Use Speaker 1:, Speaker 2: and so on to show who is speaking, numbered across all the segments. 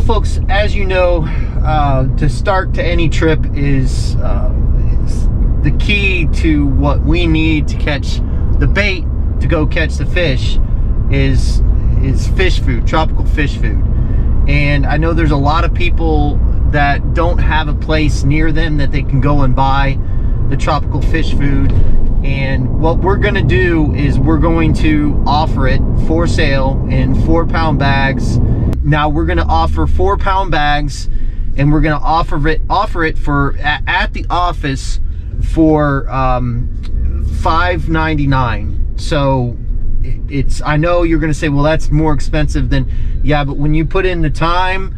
Speaker 1: Well, folks, as you know, to start to any trip is the key to what we need to catch the bait to go catch the fish is fish food, tropical fish food. And I know there's a lot of people that don't have a place near them that they can go and buy the tropical fish food. And what we're gonna do is we're going to offer it for sale in 4-pound bags. Now we're gonna offer 4-pound bags, and we're gonna offer it for at the office for $5.99. So I know you're gonna say, well, that's more expensive than, yeah, but when you put in the time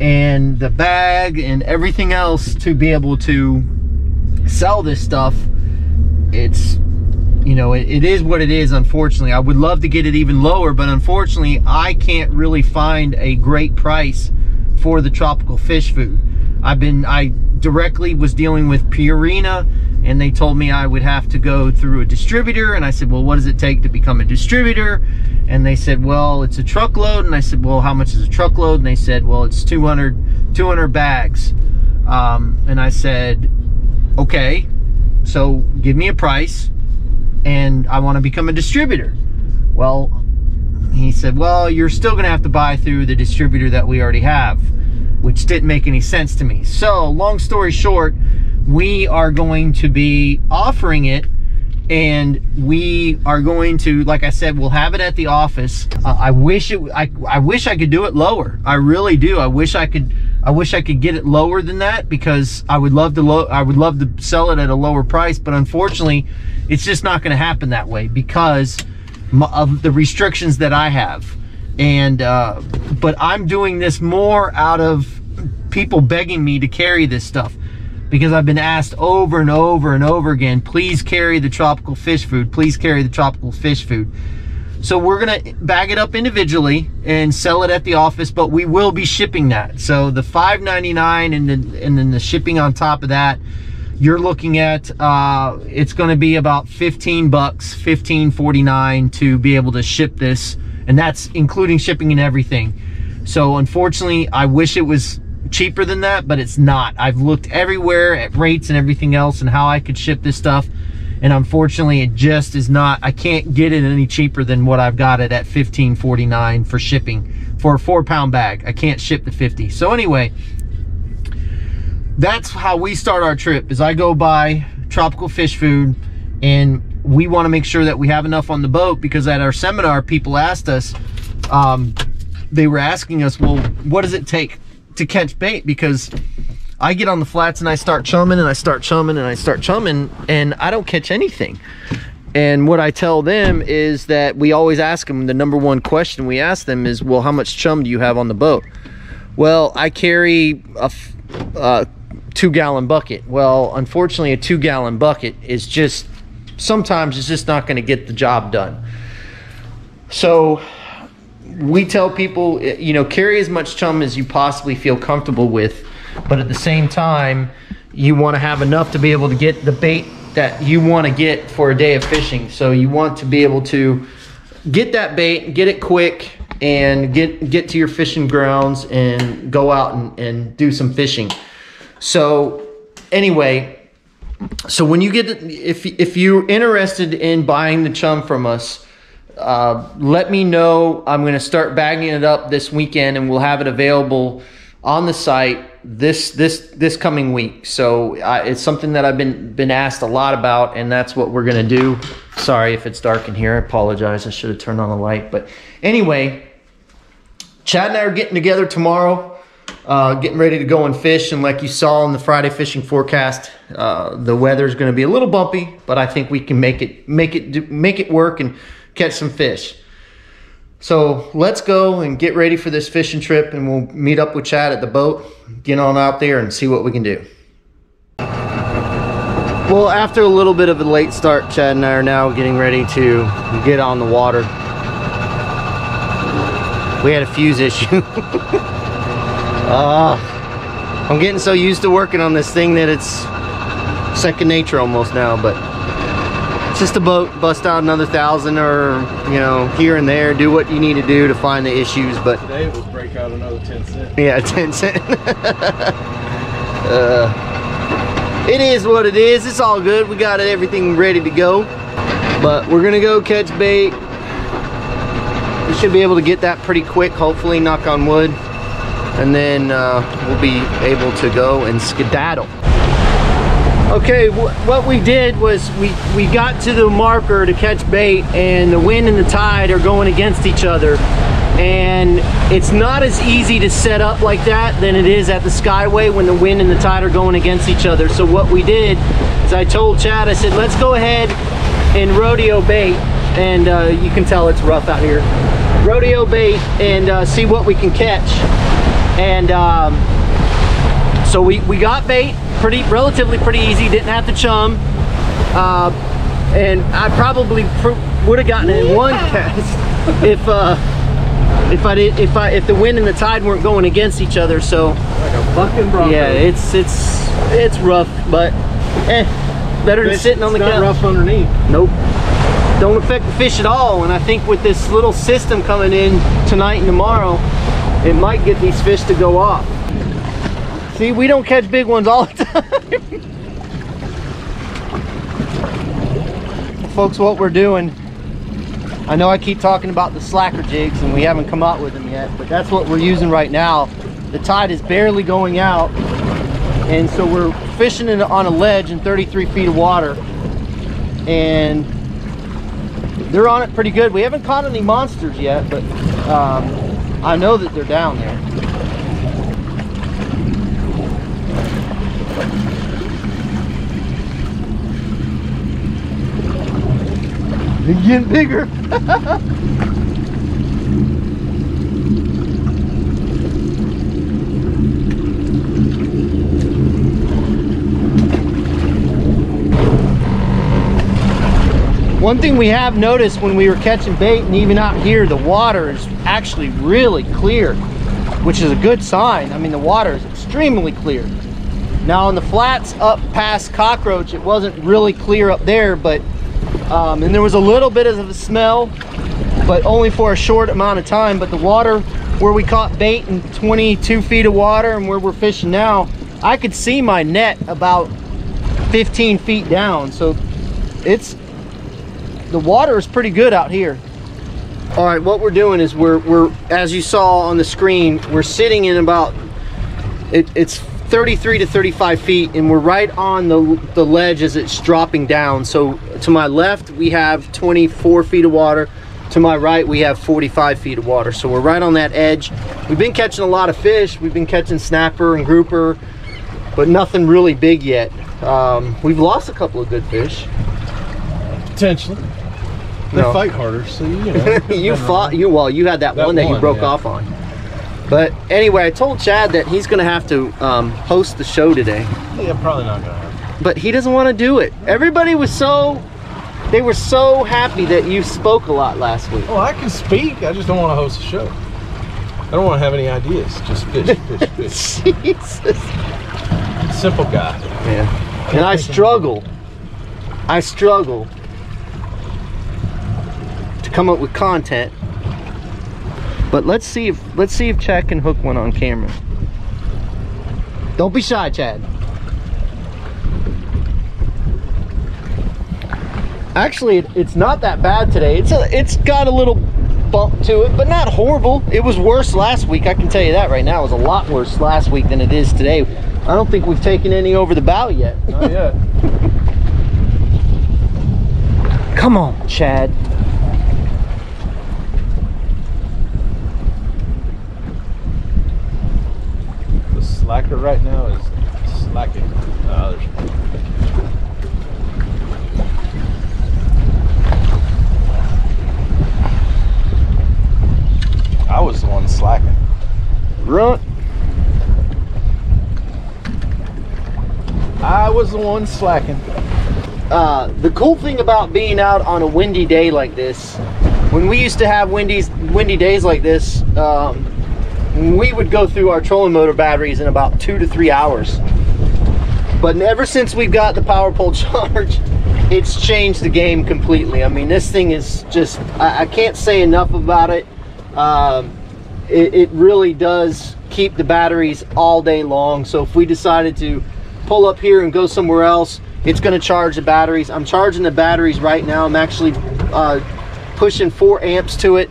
Speaker 1: and the bag and everything else to be able to sell this stuff, it's, you know, it is what it is. Unfortunately, I would love to get it even lower, but unfortunately I can't really find a great price for the tropical fish food. I directly was dealing with Purina, and they told me I would have to go through a distributor, and I said, well, what does it take to become a distributor? And they said, well, it's a truckload. And I said, well, how much is a truckload? And they said, well, it's 200 bags. And I said, okay, so give me a price, and I want to become a distributor. Well, he said, well, you're still gonna have to buy through the distributor that we already have, which didn't make any sense to me. So long story short, we are going to be offering it, and we are going to, like I said, we'll have it at the office. I wish I could do it lower. I really do. I wish I could get it lower than that, because I would love to sell it at a lower price, but unfortunately it's just not going to happen that way because of the restrictions that I have. And but I'm doing this more out of people begging me to carry this stuff, because I've been asked over and over and over again, please carry the tropical fish food, please carry the tropical fish food. So we're gonna bag it up individually and sell it at the office, but we will be shipping that. So the $5.99 and then the shipping on top of that, you're looking at, it's gonna be about 15 bucks, $15.49 to be able to ship this. And that's including shipping and everything. So unfortunately, I wish it was cheaper than that, but it's not. I've looked everywhere at rates and everything else and how I could ship this stuff, and unfortunately it just is not. I can't get it any cheaper than what I've got it at $15.49 for shipping for a 4-pound bag. I can't ship the 50. So anyway, that's how we start our trip, is I go buy tropical fish food, and we want to make sure that we have enough on the boat, because at our seminar people asked us, they were asking us, well, what does it take to catch bait? Because I get on the flats and I start chumming and I start chumming and I start chumming, and I don't catch anything. And what I tell them is that we always ask them, the number one question we ask them is, well, how much chum do you have on the boat? Well, I carry a 2-gallon bucket. Well, unfortunately a 2-gallon bucket is just, sometimes it's just not going to get the job done. So we tell people, you know, carry as much chum as you possibly feel comfortable with, but at the same time, you want to have enough to be able to get the bait that you want to get for a day of fishing. So you want to be able to get that bait, get it quick, and get to your fishing grounds and go out and do some fishing. So anyway, so when you get, if you're interested in buying the chum from us, let me know. I'm going to start bagging it up this weekend, and we'll have it available on the site this coming week. So it's something that I've been asked a lot about, and that's what we're going to do. Sorry if it's dark in here. I apologize. I should have turned on the light. But anyway, Chad and I are getting together tomorrow, getting ready to go and fish. And like you saw in the Friday fishing forecast, the weather is going to be a little bumpy, but I think we can make it work and catch some fish. So let's go and get ready for this fishing trip, and we'll meet up with Chad at the boat, get on out there and see what we can do. Well, after a little bit of a late start, Chad and I are now getting ready to get on the water. We had a fuse issue. I'm getting so used to working on this thing that it's second nature almost now, but just a boat, bust out another 1,000 or, you know, here and there, do what you need to do to find the issues. But
Speaker 2: today it will break out another 10 cents.
Speaker 1: Yeah, 10 cents. It is what it is. It's all good. We got everything ready to go. But we're gonna go catch bait. We should be able to get that pretty quick, hopefully, knock on wood. And then we'll be able to go and skedaddle. Okay, what we did was we got to the marker to catch bait, and the wind and the tide are going against each other. And it's not as easy to set up like that than it is at the Skyway when the wind and the tide are going against each other. So what we did is I told Chad, I said, let's go ahead and rodeo bait. And you can tell it's rough out here. Rodeo bait and see what we can catch. And so we got bait, relatively pretty easy, didn't have to chum. And I probably would have gotten it in one cast if the wind and the tide weren't going against each other. So
Speaker 2: like a fucking Bronco.
Speaker 1: Yeah, it's rough, but better than sitting on the couch.
Speaker 2: It's not rough underneath.
Speaker 1: Nope. Don't affect the fish at all. And I think with this little system coming in tonight and tomorrow, it might get these fish to go off. See, we don't catch big ones all the time. Folks, what we're doing, I know I keep talking about the Slacker Jigs and we haven't come out with them yet, but that's what we're using right now. The tide is barely going out, and so we're fishing it on a ledge in 33 feet of water, and they're on it pretty good. We haven't caught any monsters yet, but I know that they're down there. They're getting bigger. One thing we have noticed when we were catching bait, and even out here, the water is actually really clear, which is a good sign. I mean, the water is extremely clear. Now on the flats up past Cockroach, it wasn't really clear up there, but and there was a little bit of a smell, but only for a short amount of time. But the water where we caught bait in 22 feet of water and where we're fishing now, I could see my net about 15 feet down. So the water is pretty good out here. All right, what we're doing is we're as you saw on the screen, we're sitting in about it's 33 to 35 feet, and we're right on the ledge as it's dropping down. So to my left we have 24 feet of water, to my right we have 45 feet of water. So we're right on that edge. We've been catching a lot of fish. We've been catching snapper and grouper, but nothing really big yet. We've lost a couple of good fish.
Speaker 2: Potentially. They fight harder, so you know.
Speaker 1: Well, you had that one that you broke off on. But anyway, I told Chad that he's gonna have to host the show today.
Speaker 2: Yeah, probably not gonna happen.
Speaker 1: But he doesn't want to do it. Everybody was they were so happy that you spoke a lot last week.
Speaker 2: Well, I can speak, I just don't want to host a show. I don't want to have any ideas, just fish, fish, fish.
Speaker 1: Jesus.
Speaker 2: Simple guy.
Speaker 1: Yeah. And I struggle to come up with content. But let's see if Chad can hook one on camera. Don't be shy, Chad. Actually, it's not that bad today. It's got a little bump to it, but not horrible. It was worse last week, I can tell you that right now. It was a lot worse last week than it is today. I don't think we've taken any over the bow yet.
Speaker 2: Not yet.
Speaker 1: Come on, Chad.
Speaker 2: Slacker right now is slacking. I was the one slacking.
Speaker 1: Runt.
Speaker 2: I was the one slacking.
Speaker 1: The cool thing about being out on a windy day like this, when we used to have windy days like this, we would go through our trolling motor batteries in about 2 to 3 hours. But ever since we've got the power pole charge, it's changed the game completely. I mean, this thing is just, I can't say enough about it. It really does keep the batteries all day long. So if we decided to pull up here and go somewhere else, it's going to charge the batteries. I'm charging the batteries right now. I'm actually pushing 4 amps to it.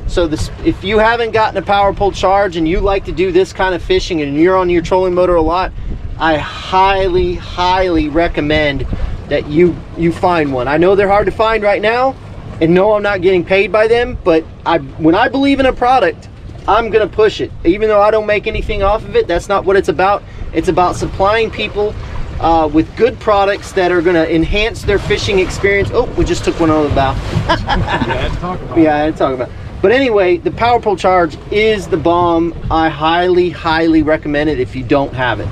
Speaker 1: So this, if you haven't gotten a power pole charge and you like to do this kind of fishing and you're on your trolling motor a lot, I highly recommend that you find one. I know they're hard to find right now, and no, I'm not getting paid by them, but when I believe in a product, I'm gonna push it. Even though I don't make anything off of it, that's not what it's about. It's about supplying people with good products that are gonna enhance their fishing experience. Oh, we just took one on the bow.
Speaker 2: I had to talk about it.
Speaker 1: Yeah, I had to talk about it. But anyway, the power pole charge is the bomb. I highly recommend it if you don't have it.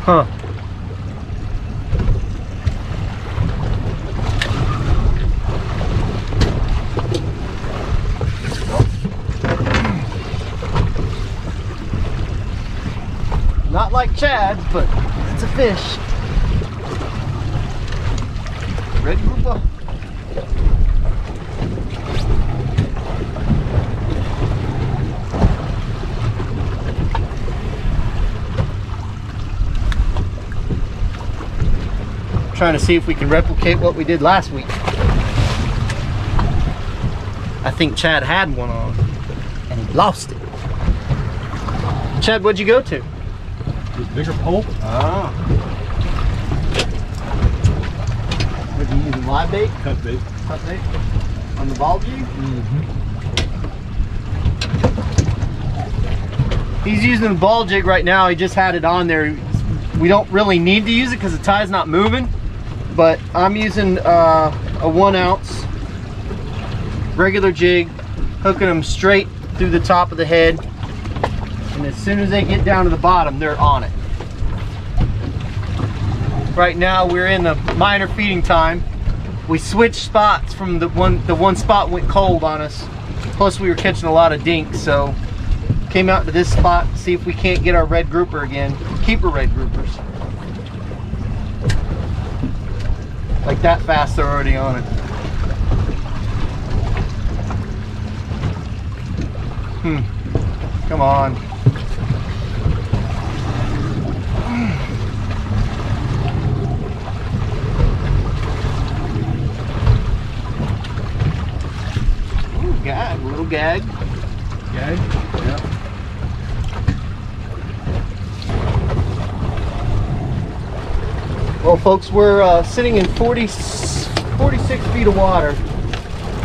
Speaker 1: Huh. Not like Chad's, but it's a fish. Red grouper. Trying to see if we can replicate what we did last week. I think Chad had one on and he lost it. Chad, what'd you go to?
Speaker 2: This bigger pole.
Speaker 1: Ah. What are you using, live bait?
Speaker 2: Cut bait.
Speaker 1: Cut bait? On the ball jig? He's using the ball jig right now. He just had it on there. We don't really need to use it because the tie's not moving. But I'm using a 1 ounce regular jig, hooking them straight through the top of the head. And as soon as they get down to the bottom, they're on it. Right now we're in the minor feeding time. We switched spots from the one spot went cold on us. Plus we were catching a lot of dinks, so came out to this spot to see if we can't get our red grouper again. Keeper red groupers. Like that fast, they're already on it. Come on. Ooh, gag, little gag.
Speaker 2: Gag? Yeah.
Speaker 1: Well, folks, we're sitting in 46 feet of water,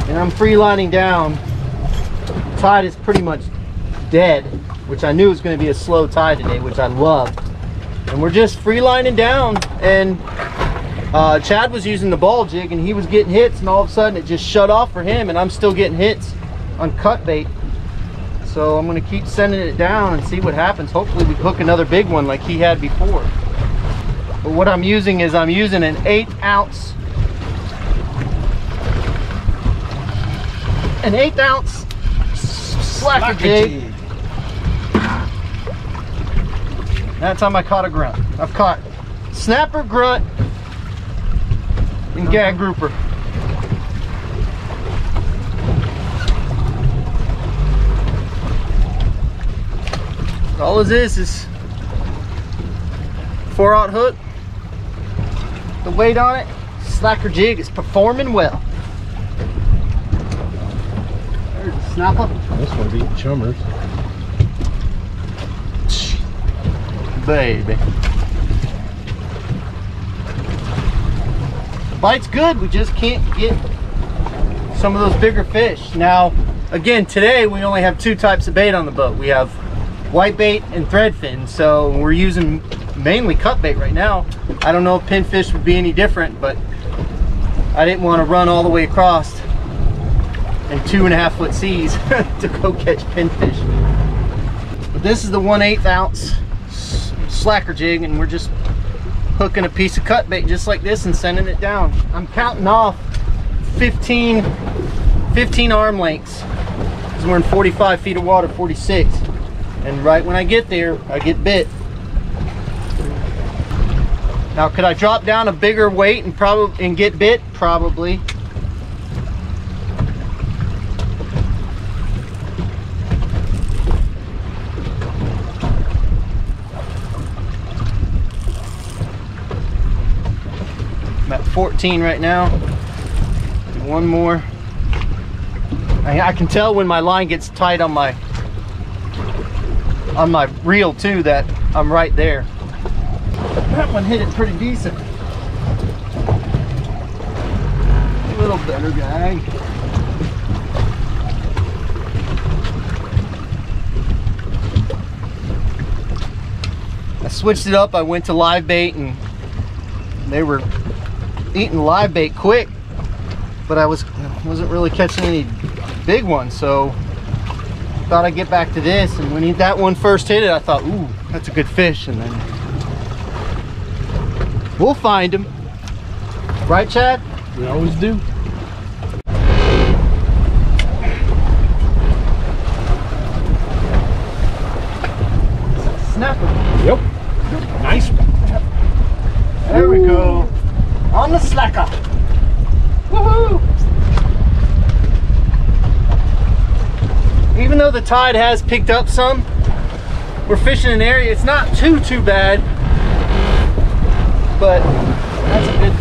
Speaker 1: and I'm freelining down. The tide is pretty much dead, which I knew was going to be a slow tide today, which I love. And we're just freelining down, and Chad was using the ball jig, and he was getting hits, and all of a sudden it just shut off for him, and I'm still getting hits on cut bait. So I'm going to keep sending it down and see what happens. Hopefully we hook another big one like he had before. But what I'm using is I'm using an 8 ounce slacker jig. That time I caught a grunt. I've caught snapper, grunt, and gag grouper. All it is 4/0 hook. The weight on it, Slacker jig is performing well. There's a snapper.
Speaker 2: This one's eating chummers.
Speaker 1: Baby. The bite's good, we just can't get some of those bigger fish. Now, again, today we only have 2 types of bait on the boat. We have white bait and threadfin, so we're using mainly cut bait right now. I don't know if pinfish would be any different, but I didn't want to run all the way across in 2.5 foot seas to go catch pinfish. But this is the 1/8 ounce slacker jig, and we're just hooking a piece of cut bait just like this and sending it down. I'm counting off 15 arm lengths because we're in 45 feet of water, 46. And right when I get there, I get bit. Now, could I drop down a bigger weight and get bit? Probably. I'm at 14 right now. Do one more. I can tell when my line gets tight on my reel too that I'm right there. That one hit it pretty decent. A little better guy. I switched it up. I went to live bait and they were eating live bait quick, but I wasn't really catching any big ones, so thought I'd get back to this. And when that one first hit it, I thought, ooh, that's a good fish. And then we'll find him, right, Chad?
Speaker 2: We always do.
Speaker 1: Snapper.
Speaker 2: Yep. Nice one.
Speaker 1: There we go. On the slacker. Woohoo! Even though the tide has picked up some, we're fishing an area. It's not too bad, but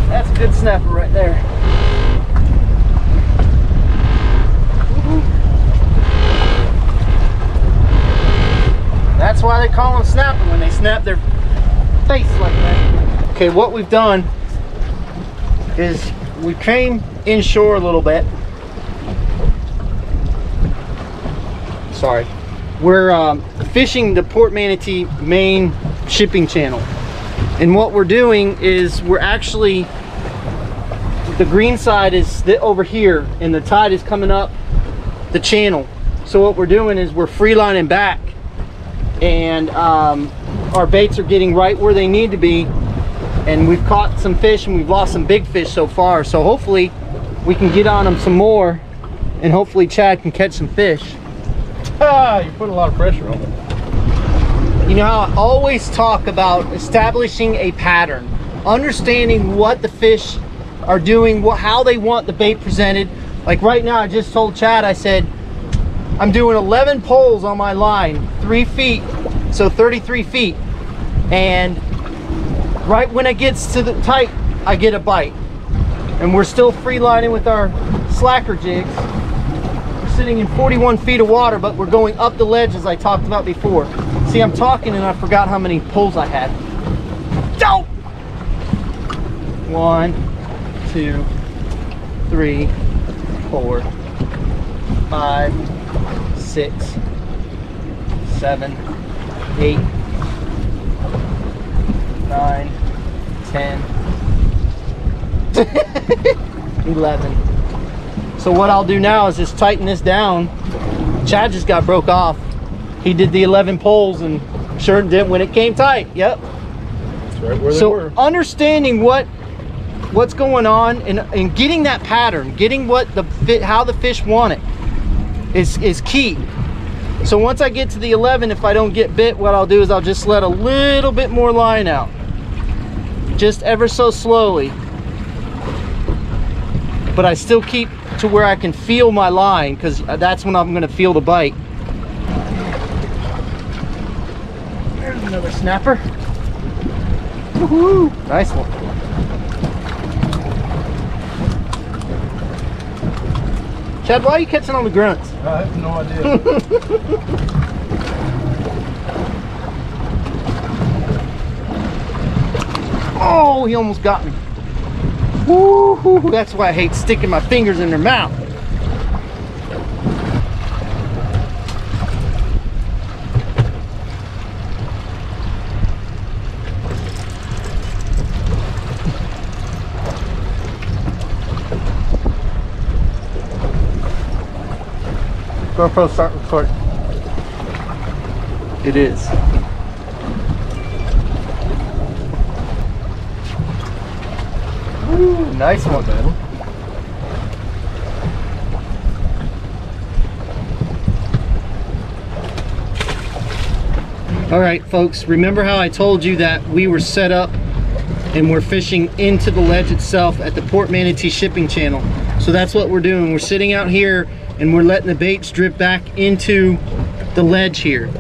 Speaker 1: that's a good snapper right there. Woohoo. That's why they call them snapper, when they snap their face like that. Okay, what we've done is we came inshore a little bit. Sorry. We're fishing the Port Manatee main shipping channel. And what we're doing is we're actually, the green side is over here and the tide is coming up the channel. So what we're doing is we're freelining back, and our baits are getting right where they need to be. And we've caught some fish and we've lost some big fish so far. So hopefully we can get on them some more, and hopefully Chad can catch some fish.
Speaker 2: You put a lot of pressure on it.
Speaker 1: You know how I always talk about establishing a pattern, understanding what the fish are doing, how they want the bait presented. Like right now, I just told Chad, I said, I'm doing 11 poles on my line, 3 feet, so 33 feet. And right when it gets to the tight, I get a bite. And we're still free lining with our Slacker Jigs. Sitting in 41 feet of water, but we're going up the ledge as I talked about before. See, I'm talking and I forgot how many pulls I had. Go! 1, 2, 3, 4, 5, 6, 7, 8, 9, 10, 11. So what I'll do now is just tighten this down. Chad just got broke off. He did the 11 poles and sure did when it came tight. Yep.
Speaker 2: That's right where they were.
Speaker 1: So understanding what's going on and getting that pattern, getting how the fish want it is key. So once I get to the 11, if I don't get bit, what I'll do is I'll just let a little bit more line out, just ever so slowly. But I still keep to where I can feel my line, because that's when I'm going to feel the bite. There's another snapper. Woohoo! Nice one. Chad, why are you catching on the grunts?
Speaker 2: I have no idea.
Speaker 1: Oh, he almost got me. Woo-hoo, that's why I hate sticking my fingers in their mouth. GoPro, start recording. It is. Ooh, nice one, man. All right, folks, remember how I told you that we were set up and we're fishing into the ledge itself at the Port Manatee Shipping Channel. So that's what we're doing. We're sitting out here and we're letting the baits drip back into the ledge here.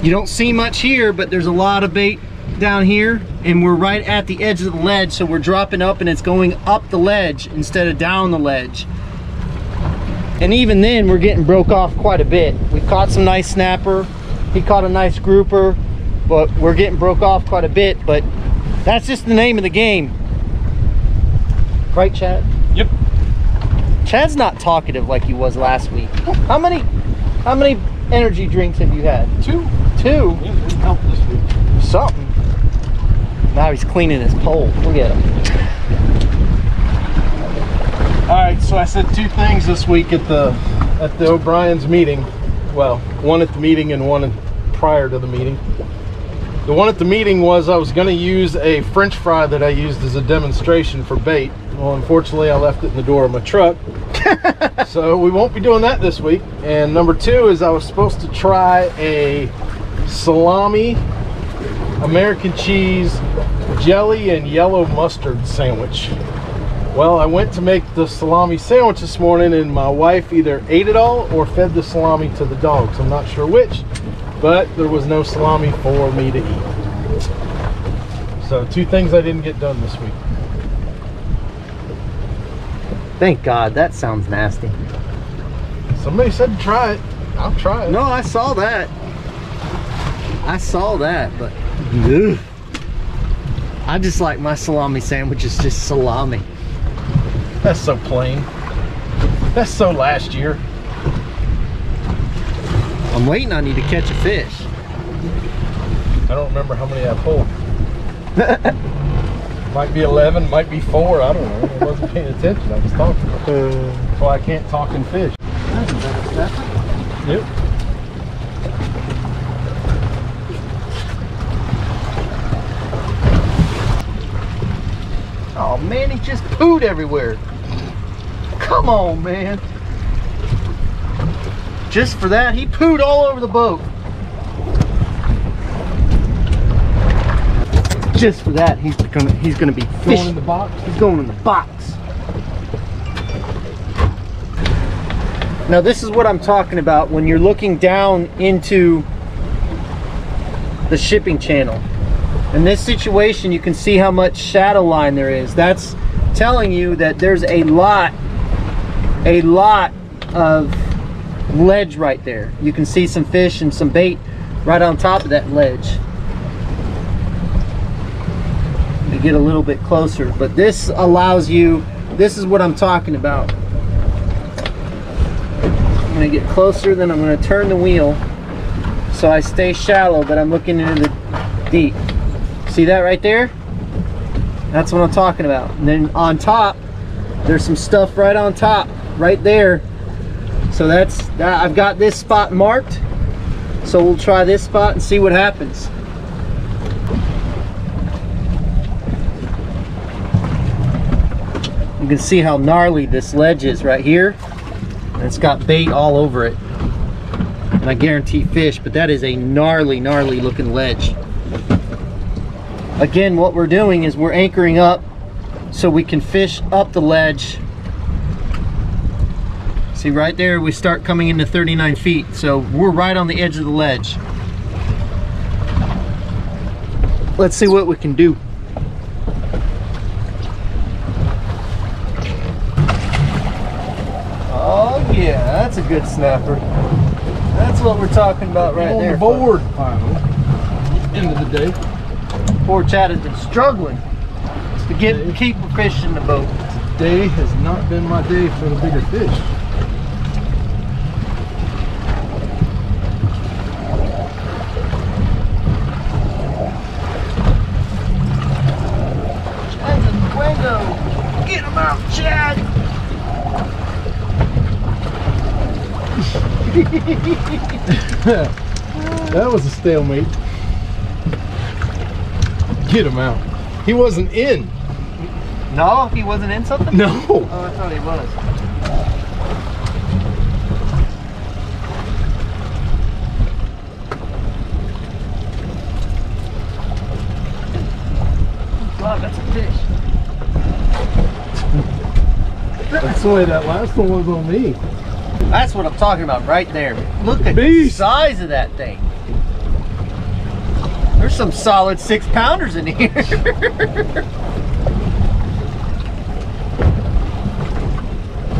Speaker 1: You don't see much here, but there's a lot of bait down here, and we're right at the edge of the ledge, so we're dropping up and it's going up the ledge instead of down the ledge. And even then, we're getting broke off quite a bit. We caught some nice snapper. He caught a nice grouper, but we're getting broke off quite a bit. But that's just the name of the game. Right, Chad?
Speaker 2: Yep.
Speaker 1: Chad's not talkative like he was last week. How many energy drinks have you had?
Speaker 2: 2.
Speaker 1: 2?
Speaker 2: Yeah, it didn't help this week.
Speaker 1: Something. Now he's cleaning his pole. Look at him.
Speaker 2: All right, so I said 2 things this week at the O'Brien's meeting. Well, one at the meeting and one prior to the meeting. The one at the meeting was I was going to use a French fry that I used as a demonstration for bait. Well, unfortunately, I left it in the door of my truck. So we won't be doing that this week. And number 2 is I was supposed to try a salami, American cheese, jelly, and yellow mustard sandwich. Well, I went to make the salami sandwich this morning and my wife either ate it all or fed the salami to the dogs. I'm not sure which, but there was no salami for me to eat. So 2 things I didn't get done this week.
Speaker 1: Thank God, that sounds nasty.
Speaker 2: Somebody said to try it. I'll try it.
Speaker 1: No, I saw that. I saw that, but ugh. I just like my salami sandwiches just salami.
Speaker 2: That's so plain. That's so last year.
Speaker 1: I'm waiting on you to catch a fish.
Speaker 2: I don't remember how many I pulled. Might be 11, might be 4, I don't know. I wasn't paying attention, I was talking. That's why I can't talk and fish.
Speaker 1: That's a better snapper.
Speaker 2: Yep.
Speaker 1: Oh man, he just pooed everywhere. Come on, man. Just for that, he pooed all over the boat. Just for that, he's gonna be fishing.
Speaker 2: Going in the box?
Speaker 1: He's going in the box. Now this is what I'm talking about when you're looking down into the shipping channel. In this situation, you can see how much shadow line there is. That's telling you that there's a lot of ledge right there. You can see some fish and some bait right on top of that ledge. To get a little bit closer, but this allows you, this is what I'm talking about. I'm going to get closer, then I'm going to turn the wheel so I stay shallow, but I'm looking into the deep. See that right there? That's what I'm talking about. And then on top, there's some stuff right on top, right there. So that's that. I've got this spot marked, so we'll try this spot and see what happens. You can see how gnarly this ledge is right here. And it's got bait all over it. And I guarantee fish, but that is a gnarly looking ledge. Again, what we're doing is we're anchoring up so we can fish up the ledge. See right there, we start coming into 39 feet. So we're right on the edge of the ledge. Let's see what we can do. Oh yeah, that's a good snapper. That's what we're talking about right there.
Speaker 2: On the board, finally. End of the day.
Speaker 1: Poor Chad has been struggling to keep a fish in the boat.
Speaker 2: Today has not been my day for the bigger fish.
Speaker 1: Chad's a fuego. Get him out, Chad.
Speaker 2: That was a stalemate. Get him out. He wasn't in.
Speaker 1: No, he wasn't in something?
Speaker 2: No.
Speaker 1: Oh, I thought he was.
Speaker 2: way that last one was on me.
Speaker 1: That's what I'm talking about right there. Look at the size of that thing. There's some solid 6-pounders in here.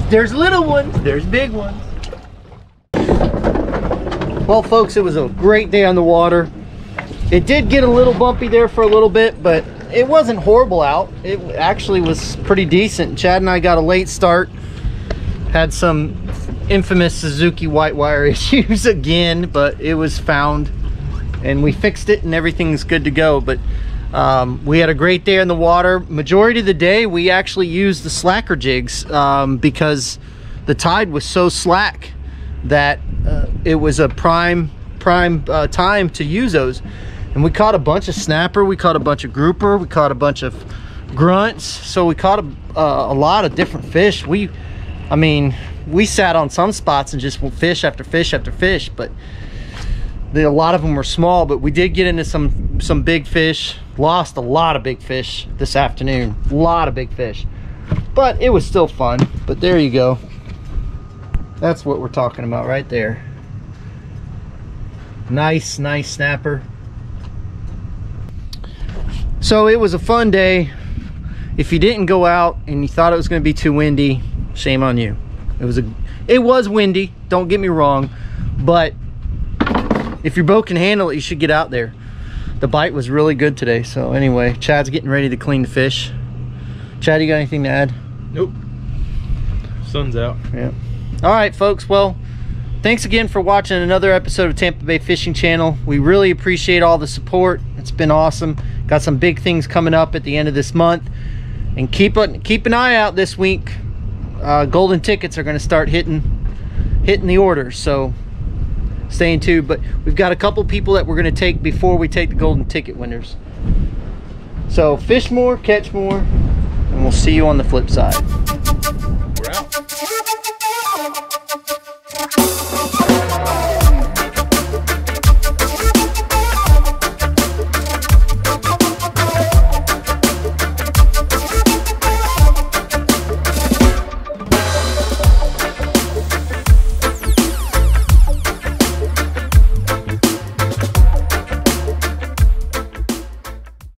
Speaker 1: There's little ones, there's big ones. Well, folks, it was a great day on the water. It did get a little bumpy there for a little bit, but it wasn't horrible out. It actually was pretty decent. Chad and I got a late start. Had some infamous Suzuki white wire issues again, but it was found and we fixed it and everything's good to go. But we had a great day on the water. Majority of the day we actually used the Slacker Jigs because the tide was so slack that it was a prime time to use those. And we caught a bunch of snapper, we caught a bunch of grouper, we caught a bunch of grunts. So we caught a lot of different fish. I mean, we sat on some spots and just fish after fish after fish, but a lot of them were small. But we did get into some big fish. Lost a lot of big fish this afternoon, a lot of big fish, but it was still fun. But there you go, that's what we're talking about right there. Nice snapper. So it was a fun day. If you didn't go out and you thought it was going to be too windy, shame on you. It was windy, don't get me wrong, but if your boat can handle it, you should get out there. The bite was really good today. So anyway, Chad's getting ready to clean the fish. Chad, you got anything to add?
Speaker 2: Nope. Sun's out.
Speaker 1: Yeah. All right, folks. Well, thanks again for watching another episode of Tampa Bay Fishing Channel. We really appreciate all the support. It's been awesome. Got some big things coming up at the end of this month. And keep an eye out this week. Golden tickets are going to start hitting the orders. So stay tuned. But we've got a couple people that we're going to take before we take the golden ticket winners. So fish more, catch more, and we'll see you on the flip side.